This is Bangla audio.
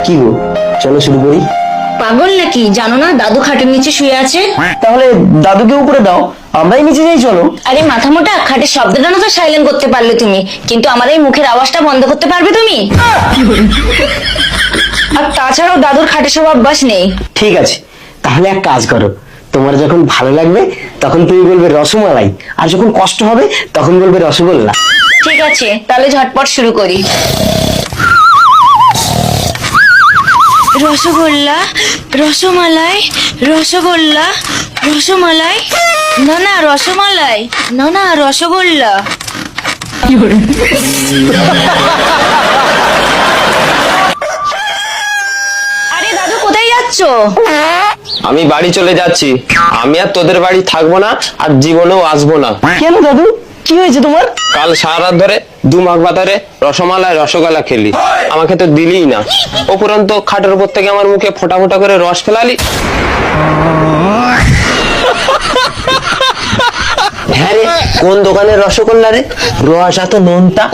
কি গো, চলো শুরু করি। পাগল নাকি? জানো না দাদু খাটের নিচে শুয়ে আছে? তাহলে দাদুকে উপরে দাও, আমরাই নিচে যাই, চলো। আরে মাথা মোটা, খাটের শব্দটা না তো সাইলেন্ট করতে পারলে তুমি, কিন্তু আমার এই মুখের আওয়াজটা বন্ধ করতে পারবে তুমি? আর তাছাড়াও দাদুর খাটে সব অভ্যাস নেই। ঠিক আছে, তাহলে এক কাজ করো, তোমার যখন ভালো লাগবে তখন তুমি বলবে রসমালাই, আর যখন কষ্ট হবে তখন বলবে রসগোল্লা। ঠিক আছে, তাহলে ঝটপট শুরু করি। রসগোল্লা, রসমালাই, রসগোল্লা, রসমালাই, না না রসমালাই, না না রসগোল্লা। আরে দাদু কোথায় যাচ্ছো? আমি বাড়ি চলে যাচ্ছি। আমি আর তোদের বাড়ি থাকবো না, আর জীবনেও আসবো না। কেন দাদু, কি হয়েছে তোমার? কাল সারা রাত ধরে 2 মাঘ বাতারে রসমালাই রসগোল্লা খেলি, আমাকে তো দিলিই না। উপরন্ত খাটের উপর থেকে আমার মুখে ফোঁটা ফোঁটা করে রস ফেলালি। হ্যাঁ রে, কোন দোকানের রসগোল্লা রে? রস এত নোনতা।